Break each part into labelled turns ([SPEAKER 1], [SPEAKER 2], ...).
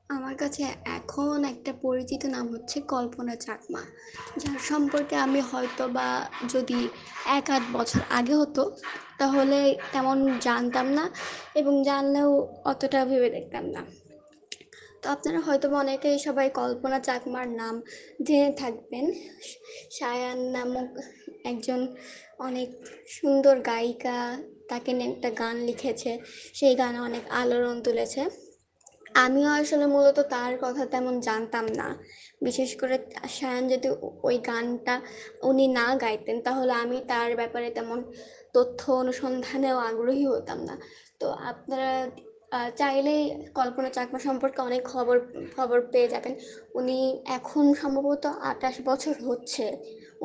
[SPEAKER 1] আমার কাছে এখন একটা পরিচিত নাম হচ্ছে কল্পনা চাকমা, যার সম্পর্কে আমি হয়তো বা যদি 1-8 বছর আগে হতো তাহলে তেমন জানতাম না, এবং জানলেও অতটা ভেবে দেখতাম না। তো আপনারা হয়তো বা অনেকেই সবাই কল্পনা চাকমার নাম জেনে থাকবেন। সায়ান নামক একজন অনেক সুন্দর গায়িকা, তাকে নিয়ে একটা গান লিখেছে, সেই গানে অনেক আলোড়ন তুলেছে। আমিও আসলে মূলত তার কথা তেমন জানতাম না। বিশেষ করে শায়ান যদি ওই গানটা উনি না গাইতেন তাহলে আমি তার ব্যাপারে তেমন তথ্য অনুসন্ধানেও আগ্রহী হতাম না। তো আপনারা চাইলেই কল্পনা চাকমা সম্পর্কে অনেক খবর খবর পেয়ে যাবেন। উনি এখন সম্ভবত 28 বছর হচ্ছে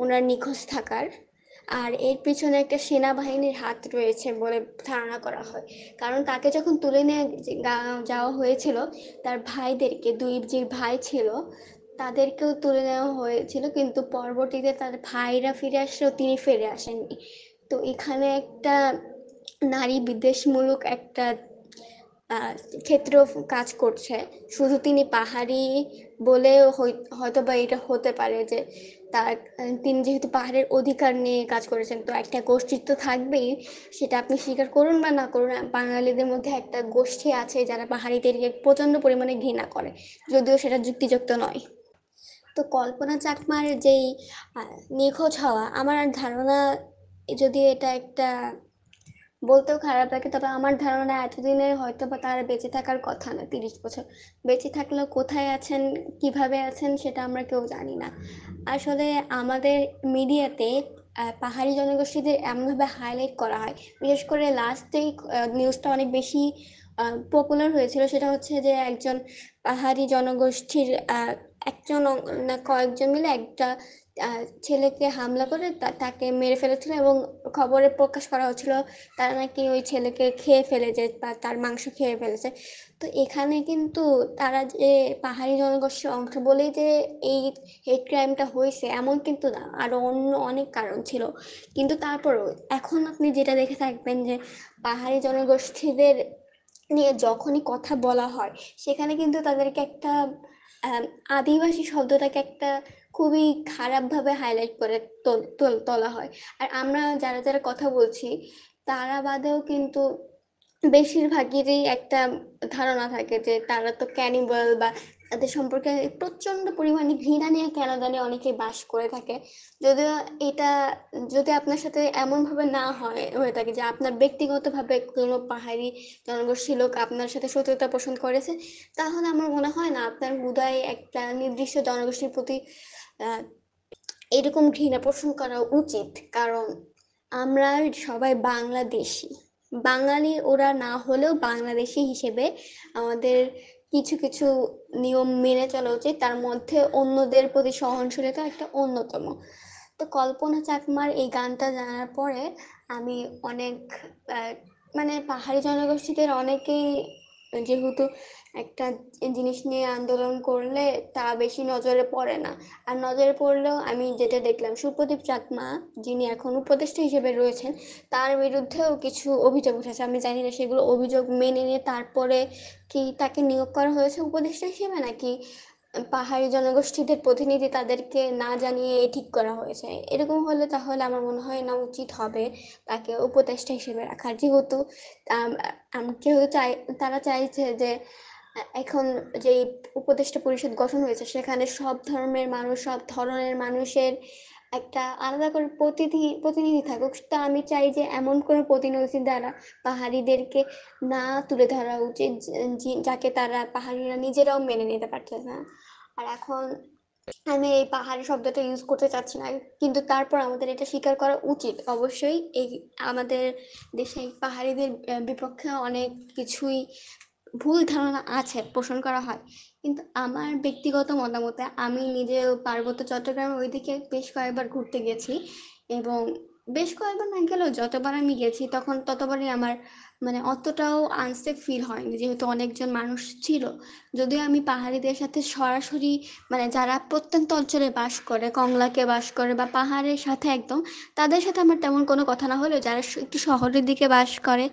[SPEAKER 1] ওনার নিখোঁজ থাকার। আর এর পিছনে একটা সেনাবাহিনীর হাত রয়েছে বলে ধারণা করা হয়। কারণ তাকে যখন তুলে নিয়ে যাওয়া হয়েছিল, তার ভাইদেরকে, দুই যে ভাই ছিল তাদেরকেও তুলে নেওয়া হয়েছিল, কিন্তু পরবর্তীতে তার ভাইরা ফিরে আসলেও তিনি ফিরে আসেননি। তো এখানে একটা নারী বিদ্বেষমূলক একটা আহ, ক্ষেত্র কাজ করছে। শুধু তিনি পাহাড়ি বলে হয়তো বা এটা হতে পারে যে তার তিনি যেহেতু পাহাড়ের অধিকার নিয়ে কাজ করেছেন, তো একটা গোষ্ঠীর তো থাকবেই। সেটা আপনি স্বীকার করুন বা না করুন, বাঙালিদের মধ্যে একটা গোষ্ঠী আছে যারা পাহাড়িদেরকে প্রচণ্ড পরিমাণে ঘৃণা করে, যদিও সেটা যুক্তিযুক্ত নয়। তো কল্পনা চাকমার যেই নিখোঁজ হওয়া, আমার ধারণা, যদি এটা একটা বলতেও খারাপ লাগে, তবে আমার ধারণা এতদিনে হয়তো বা তার বেঁচে থাকার কথা না। 30 বছর বেঁচে থাকলেও কোথায় আছেন, কিভাবে আছেন সেটা আমরা কেউ জানি না। আসলে আমাদের মিডিয়াতে পাহাড়ি জনগোষ্ঠীদের এমনভাবে হাইলাইট করা হয়। বিশেষ করে লাস্ট যেই নিউজটা অনেক বেশি পপুলার হয়েছিল সেটা হচ্ছে যে একজন পাহাড়ি জনগোষ্ঠীর একজন না কয়েকজন মিলে একটা ছেলেকে হামলা করে তাকে মেরে ফেলেছিল, এবং খবরে প্রকাশ করা হচ্ছিল তারা নাকি ওই ছেলেকে খেয়ে ফেলেছে বা তার মাংস খেয়ে ফেলেছে। তো এখানে কিন্তু তারা যে পাহাড়ি জনগোষ্ঠীর অংশ বলেই যে এই হেট ক্রাইমটা হয়েছে এমন কিন্তু না, আরও অন্য অনেক কারণ ছিল। কিন্তু তারপরেও এখন আপনি যেটা দেখে থাকবেন যে পাহাড়ি জনগোষ্ঠীদের নিয়ে যখনই কথা বলা হয় সেখানে কিন্তু তাদেরকে একটা আম, আদিবাসী শব্দটাকে একটা খুবই খারাপভাবে হাইলাইট করে তোলা হয়। আর আমরা যারা যারা কথা বলছি তারা বাদেও কিন্তু বেশিরভাগেরই একটা ধারণা থাকে যে তারা তো ক্যানিবাল, বা তাদের সম্পর্কে প্রচণ্ড পরিমাণে ঘৃণা নিয়ে কেন জানি অনেকেই বাস করে থাকে। যদিও এটা যদি আপনার সাথে এমনভাবে না হয়ে থাকে যে আপনার ব্যক্তিগতভাবে কোনো পাহাড়ি জনগোষ্ঠীর লোক আপনার সাথে শত্রুতা পোষণ করেছে, তাহলে আমার মনে হয় না আপনার হুদায় একটা নির্দিষ্ট জনগোষ্ঠীর প্রতি আহ, এরকম ঘৃণা পোষণ করা উচিত। কারণ আমরা সবাই বাংলাদেশি, বাঙালি ওরা না হলেও বাংলাদেশি হিসেবে আমাদের কিছু কিছু নিয়ম মেনে চলা উচিত, তার মধ্যে অন্যদের প্রতি সহনশীলতা একটা অন্যতম। তো কল্পনা চাকমার এই গানটা জানার পরে আমি অনেক আহ, মানে পাহাড়ি জনগোষ্ঠীদের অনেকেই যেহেতু একটা জিনিস নিয়ে আন্দোলন করলে তা বেশি নজরে পড়ে না। আর নজরে পড়লেও আমি যেটা দেখলাম, সুপ্রদীপ চাকমা যিনি এখন উপদেষ্টা হিসেবে রয়েছেন, তার বিরুদ্ধেও কিছু অভিযোগ উঠেছে। আমি জানি না সেগুলো অভিযোগ মেনে নিয়ে তারপরে কি তাকে নিয়োগ করা হয়েছে উপদেষ্টা হিসেবে, নাকি পাহাড়ি জনগোষ্ঠীদের প্রতিনিধি তাদেরকে না জানিয়ে ঠিক করা হয়েছে। এরকম হলে তাহলে আমার মনে হয় না উচিত হবে তাকে উপদেষ্টা হিসেবে রাখার। যেহেতু যেহেতু তারা চাইছে যে এখন যেই উপদেষ্টা পরিষদ গঠন হয়েছে সেখানে সব ধর্মের মানুষ, সব ধরনের মানুষের একটা আলাদা করে প্রতিনিধি থাকুক। তা আমি চাই যে এমন কোনো প্রতিনিধি দ্বারা পাহাড়িদেরকে না তুলে ধরা উচিত যাকে তারা পাহাড়িরা নিজেরাও মেনে নিতে পারছে না। আর এখন আমি এই পাহাড়ি শব্দটা ইউজ করতে চাচ্ছি না, কিন্তু তারপর আমাদের এটা স্বীকার করা উচিত অবশ্যই। এই আমাদের দেশে পাহাড়িদের বিপক্ষে অনেক কিছুই ভুল ধারণা আছে, পোষণ করা হয়। কিন্তু আমার ব্যক্তিগত মতামতে আমি নিজেও পার্বত্য চট্টগ্রামের ওইদিকে বেশ কয়েকবার ঘুরতে গেছি, এবং বেশ কয়েকবার না গেলেও যতবার আমি গেছি তখন ততবারই আমার মানে অতটাও আনসেফ ফিল হয়নি, যেহেতু অনেকজন মানুষ ছিল। যদিও আমি পাহাড়িদের সাথে সরাসরি, মানে যারা প্রত্যন্ত অঞ্চলে বাস করে, কংলাকে বাস করে বা পাহাড়ের সাথে একদম, তাদের সাথে আমার তেমন কোনো কথা না হলেও যারা একটু শহরের দিকে বাস করে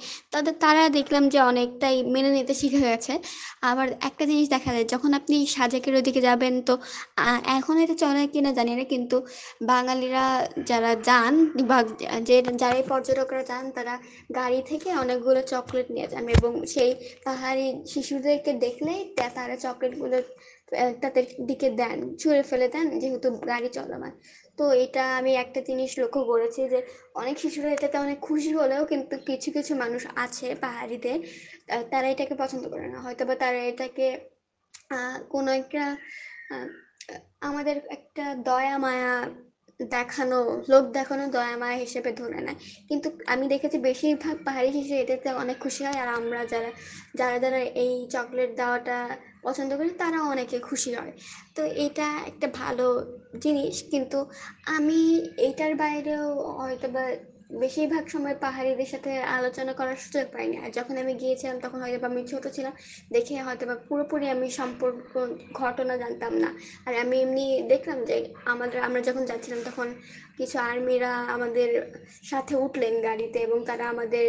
[SPEAKER 1] তারা দেখলাম যে অনেকটাই মেনে নিতে শিখে গেছে। আবার একটা জিনিস দেখা যায়, যখন আপনি সাজেকের ওইদিকে যাবেন, তো এখন এটা চলে কিনা জানি না, কিন্তু বাঙালিরা যারা যান বা যারাই পর্যটকরা যান, তারা গাড়ি থেকে অনেকগুলো চকলেট নিয়ে যান এবং সেই পাহাড়ি শিশুদেরকে দেখলেই তারা চকলেটগুলো তাদের দিকে দেন, ছুঁড়ে ফেলে দেন, যেহেতু গাড়ি চলমান। তো এটা আমি একটা জিনিস লক্ষ্য করেছি যে অনেক শিশুরা এটাতে অনেক খুশি হলেও কিন্তু কিছু কিছু মানুষ আছে পাহাড়িদের, তারা এটাকে পছন্দ করে না, হয়তো বা তারা এটাকে কোনো একটা আহ, আমাদের একটা দয়া মায়া দেখানো, লোক দেখানো দয়া মায়া হিসেবে ধরে নেয়। কিন্তু আমি দেখেছি বেশিরভাগ পাহাড়ি শিশু এটাতে অনেক খুশি হয়, আর আমরা যারা যারা যারা এই চকলেট দেওয়াটা পছন্দ করি তারা অনেকে খুশি হয়। তো এটা একটা ভালো জিনিস, কিন্তু আমি এইটার বাইরেও হয়তো বা বেশিরভাগ সময় পাহাড়িদের সাথে আলোচনা করার সুযোগ পাইনি। আর যখন আমি গিয়েছিলাম তখন হয়তো বা আমি ছোট ছিলাম, দেখে হয়তো বা পুরোপুরি আমি সম্পর্ক ঘটনা জানতাম না। আর আমি এমনি দেখলাম যে আমরা যখন যাচ্ছিলাম তখন কিছু আর্মিরা আমাদের সাথে উঠলেন গাড়িতে এবং তারা আমাদের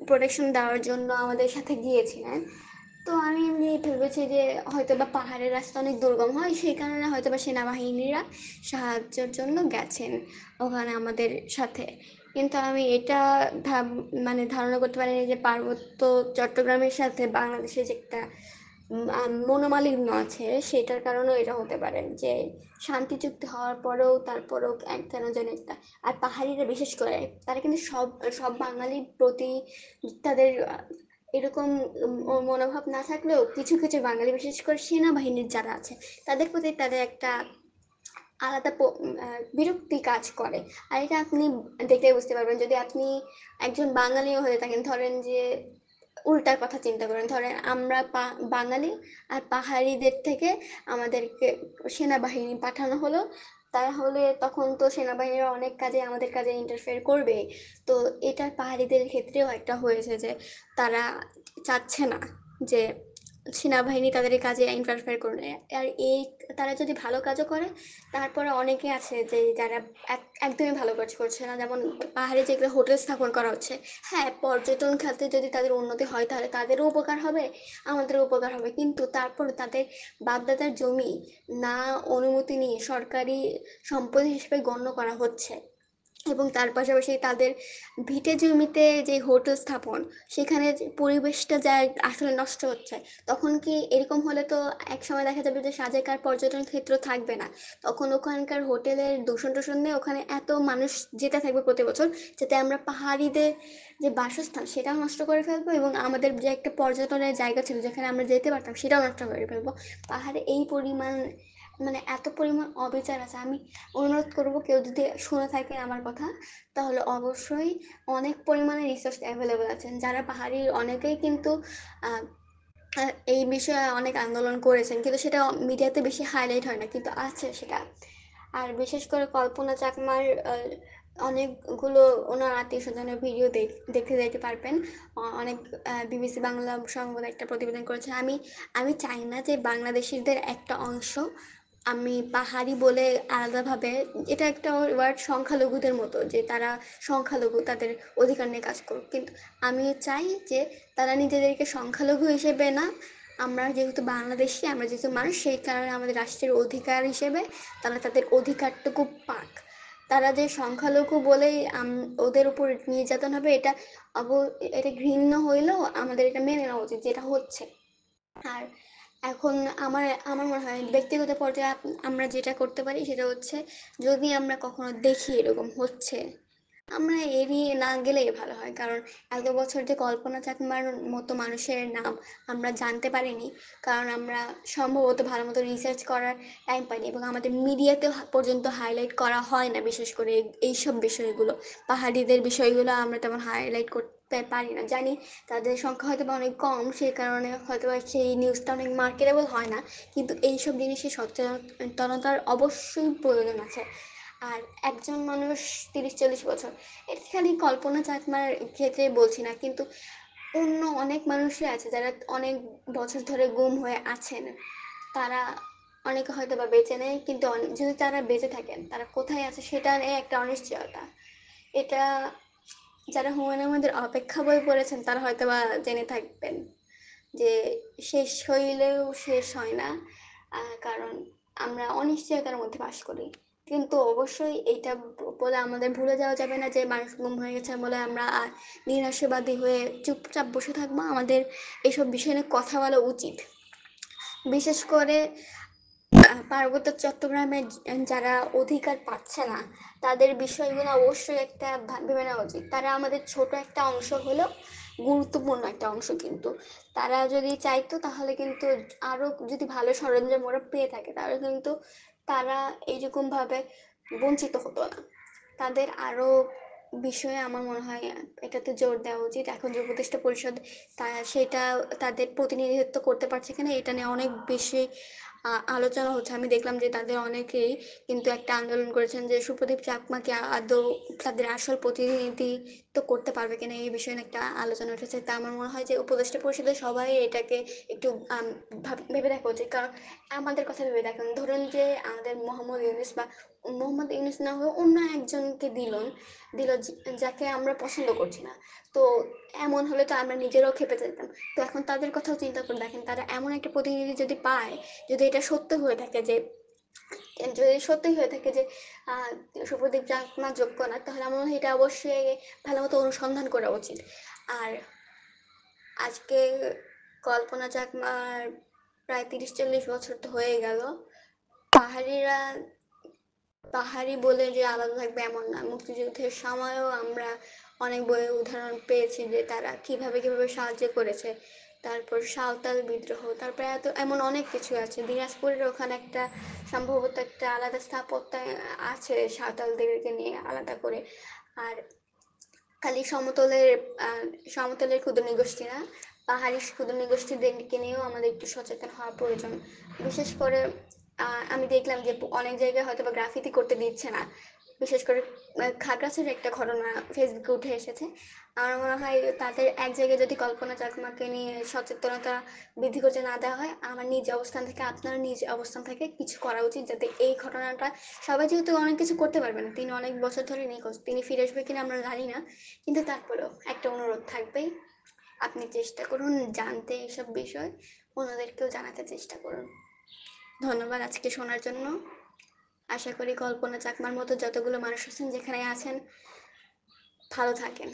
[SPEAKER 1] প্রোটেকশন দেওয়ার জন্য আমাদের সাথে গিয়েছিলেন। তো আমি এমনি ভেবেছি যে হয়তো বা পাহাড়ের রাস্তা অনেক দুর্গম হয়, সেই কারণে হয়তো বা সেনাবাহিনীরা সাহায্যের জন্য গেছেন ওখানে আমাদের সাথে। কিন্তু আমি এটা মানে ধারণা করতে পারিনি যে পার্বত্য চট্টগ্রামের সাথে বাংলাদেশের যে একটা মনোমালিন্য আছে, সেটার কারণেও এটা হতে পারে যে শান্তি চুক্তি হওয়ার পরেও তারপরেও কেন যেন একটা। আর পাহাড়িরা বিশেষ করে তারা কিন্তু সব সব বাঙালির প্রতি তাদের এরকম মনোভাব না থাকলেও কিছু কিছু বাঙালি, বিশেষ করে সেনাবাহিনীর যারা আছে, তাদের প্রতি তাদের একটা আলাদা বিরক্তি কাজ করে। আর এটা আপনি দেখলে বুঝতে পারবেন যদি আপনি একজন বাঙালিও হয়ে থাকেন। ধরেন যে উল্টার কথা চিন্তা করেন, ধরেন আমরা বাঙালি আর পাহাড়িদের থেকে আমাদেরকে সেনাবাহিনী পাঠানো হলো, তাহলে তখন তো সেনাবাহিনীরা অনেক কাজে আমাদের কাজে ইন্টারফেয়ার করবে। তো এটা পাহাড়িদের ক্ষেত্রেও একটা হয়েছে যে তারা চাচ্ছে না যে সেনাবাহিনী তাদের এই কাজে ইন্টারফেয়ার করবে। আর এই তারা যদি ভালো কাজও করে, তারপরে অনেকে আছে যে যারা একদমই ভালো কাজ করছে না, যেমন পাহাড়ে যেগুলো হোটেল স্থাপন করা হচ্ছে। হ্যাঁ, পর্যটন খাতে যদি তাদের উন্নতি হয় তাহলে তাদেরও উপকার হবে, আমাদেরও উপকার হবে, কিন্তু তারপর তাদের বাপদাদার জমি না অনুমতি নিয়ে সরকারি সম্পত্তি হিসেবে গণ্য করা হচ্ছে, এবং তার পাশাপাশি তাদের ভিটে জমিতে যে হোটেল স্থাপন, সেখানে যে পরিবেশটা যা আসলে নষ্ট হচ্ছে। তখন কি এরকম হলে তো এক সময় দেখা যাবে যে সাজেকার পর্যটন ক্ষেত্র থাকবে না। তখন ওখানকার হোটেলের দূষণ টূষণ নিয়ে ওখানে এত মানুষ যেতে থাকবে প্রতি বছর, যাতে আমরা পাহাড়িদের যে বাসস্থান সেটাও নষ্ট করে ফেলবো, এবং আমাদের যে একটা পর্যটনের জায়গা ছিল যেখানে আমরা যেতে পারতাম সেটাও নষ্ট করে ফেলবো। পাহাড়ে এই পরিমাণ, মানে এত পরিমাণ অবিচার আছে। আমি অনুরোধ করব কেউ যদি শুনে থাকে আমার কথা, তাহলে অবশ্যই অনেক পরিমাণে রিসোর্স অ্যাভেলেবল আছেন, যারা পাহাড়ি অনেকেই কিন্তু আহ, এই বিষয়ে অনেক আন্দোলন করেছেন, কিন্তু সেটা মিডিয়াতে বেশি হাইলাইট হয় না, কিন্তু আছে সেটা। আর বিশেষ করে কল্পনা চাকমার অনেকগুলো ওনার আত্মীয় স্বজনের ভিডিও দেখতে দেখতে পারবেন। অনেক বিবিসি বাংলা সংবাদ একটা প্রতিবেদন করেছে। আমি আমি চাই না যে বাংলাদেশিদের একটা অংশ, আমি পাহাড়ি বলে আলাদাভাবে, এটা একটা ওয়ার্ড সংখ্যালঘুদের মতো, যে তারা সংখ্যালঘু, তাদের অধিকার নিয়ে কাজ করুক, কিন্তু আমি চাই যে তারা নিজেদেরকে সংখ্যালঘু হিসেবে না, আমরা যেহেতু বাংলাদেশি, আমরা যেহেতু মানুষ, সেই কারণে আমাদের রাষ্ট্রের অধিকার হিসেবে তারা তাদের অধিকারটুকু পাক। তারা যে সংখ্যালঘু বলেই ওদের উপর নির্যাতন হবে, এটা ঘৃণ্য হইলেও আমাদের এটা মেনে নেওয়া উচিত, যেটা হচ্ছে। আর এখন আমার আমার মনে হয় ব্যক্তিগত পর্যায়ে আমরা যেটা করতে পারি সেটা হচ্ছে, যদি আমরা কখনো দেখি এরকম হচ্ছে, আমরা এড়িয়ে না গেলেই ভালো হয়। কারণ এত বছর যে কল্পনা চাকমার মতো মানুষের নাম আমরা জানতে পারিনি, কারণ আমরা সম্ভবত ভালো মতো রিসার্চ করার টাইম পাইনি, এবং আমাদের মিডিয়াতে পর্যন্ত হাইলাইট করা হয় না। বিশেষ করে এইসব বিষয়গুলো, পাহাড়িদের বিষয়গুলো আমরা তেমন হাইলাইট করতে পারি না, জানি তাদের সংখ্যা হয়তো বা অনেক কম, সেই কারণে হয়তো বা সেই নিউজটা অনেক মার্কেটেবল হয় না। কিন্তু এইসব জিনিসে সচেতনতার অবশ্যই প্রয়োজন আছে। আর একজন মানুষ 30-40 বছর, এটা খালি কল্পনা চাকমার ক্ষেত্রে বলছি না, কিন্তু অন্য অনেক মানুষই আছে যারা অনেক বছর ধরে গুম হয়ে আছেন। তারা অনেকে হয়তো বা বেঁচে নেই, কিন্তু যদি তারা বেঁচে থাকেন তারা কোথায় আছে সেটা নিয়ে একটা অনিশ্চয়তা। এটা যারা হুমায়ুন আহমেদের অপেক্ষা বই পড়েছেন তারা হয়তো বা জেনে থাকবেন যে শেষ হইলেও শেষ হয় না, কারণ আমরা অনিশ্চয়তার মধ্যে বাস করি। কিন্তু অবশ্যই এটা বলে আমাদের ভুলে যাওয়া যাবে না যে মানুষ গুম হয়ে গেছে বলে আমরা আর নিরাশাবাদী হয়ে চুপচাপ বসে থাকবো। আমাদের এসব বিষয় নিয়ে কথা বলা উচিত। বিশেষ করে পার্বত্য চট্টগ্রামে যারা অধিকার পাচ্ছে না তাদের বিষয়গুলো অবশ্যই একটা ভেবে নেওয়া উচিত। তারা আমাদের ছোট একটা অংশ হলেও গুরুত্বপূর্ণ একটা অংশ, কিন্তু তারা যদি চাইতো তাহলে কিন্তু আরো যদি ভালো সরঞ্জাম ওরা পেয়ে থাকে তাহলে কিন্তু তারা এইরকম ভাবে বঞ্চিত হতো না। তাদের আরো বিষয়ে আমার মনে হয় এটাতে জোর দেওয়া উচিত। এখন যে উপদেষ্টা পরিষদ তা সেটা তাদের প্রতিনিধিত্ব করতে পারছে কিনা এটা নিয়ে অনেক বেশি আলোচনা হচ্ছে। আমি দেখলাম যে তাদের অনেকেই কিন্তু একটা আন্দোলন করেছেন যে সুপ্রদীপ চাকমাকে আদৌ তাদের আসল প্রতিনিধিত্ব করতে পারবে কিনা এই বিষয়ে একটা আলোচনা উঠেছে। তা আমার মনে হয় যে উপদেষ্টা পরিষদের সবাই এটাকে একটু ভেবে দেখা উচিত। কারণ আমাদের কথা ভেবে দেখেন, ধরুন যে আমাদের মোহাম্মদ ইউনুস বা মোহাম্মদ ইউনুস না হয়ে অন্য একজনকে দিল যাকে আমরা পছন্দ করছি না, তো এমন হলে তো আমরা নিজেরাও খেপে যেতাম। তো এখন তাদের কথাও চিন্তা করে দেখেন, তারা এমন একটা প্রতিনিধি যদি পায়, যদি এটা সত্য হয়ে থাকে যে যদি সত্যি হয়ে থাকে যে আহ, শুভদীপ চাকমা যোগ্য না, তাহলে আমার মনে হয় এটা অবশ্যই ভালো মতো অনুসন্ধান করা উচিত। আর আজকে কল্পনা চাকমার প্রায় 30-40 বছর তো হয়ে গেল। পাহাড়িরা পাহাড়ি বলে যে আলাদা থাকবে এমন না, মুক্তিযুদ্ধের সময়ও আমরা অনেক বইয়ের উদাহরণ পেয়েছি যে তারা কিভাবে কিভাবে সাহায্য করেছে। তারপর সাঁওতাল বিদ্রোহ, তারপরে এমন অনেক কিছু আছে। দিনাজপুরের ওখানে একটা সম্ভবত একটা আলাদা স্থাপত্য আছে সাঁওতালদেরকে নিয়ে আলাদা করে। আর খালি সমতলের ক্ষুদ্র নিগোষ্ঠী না, পাহাড়ি ক্ষুদ্র নিগোষ্ঠীদেরকে নিয়েও আমাদের একটু সচেতন হওয়া প্রয়োজন। বিশেষ করে আমি দেখলাম যে অনেক জায়গায় হয়তো বা গ্রাফিতি করতে দিচ্ছে না। বিশেষ করে খাগড়াছড়ির একটা ঘটনা ফেসবুকে উঠে এসেছে। আমার মনে হয় তাদের এক জায়গায় যদি কল্পনা চাকমাকে নিয়ে সচেতনতা বৃদ্ধি করতে না দেওয়া হয়, আমার নিজ অবস্থান থেকে আপনারা নিজ অবস্থান থেকে কিছু করা উচিত, যাতে এই ঘটনাটা, সবাই যেহেতু অনেক কিছু করতে পারবে না, তিনি অনেক বছর ধরে নিখোঁজ, তিনি ফিরে আসবে কিনা আমরা জানি না, কিন্তু তারপরেও একটা অনুরোধ থাকবেই, আপনি চেষ্টা করুন জানতে এসব বিষয়, অন্যদেরকেও জানাতে চেষ্টা করুন। ধন্যবাদ আজকে শোনার জন্য। আশা করি কল্পনা চাকমার মতো যতগুলো মানুষ আছেন যেখানে আছেন ভালো থাকেন।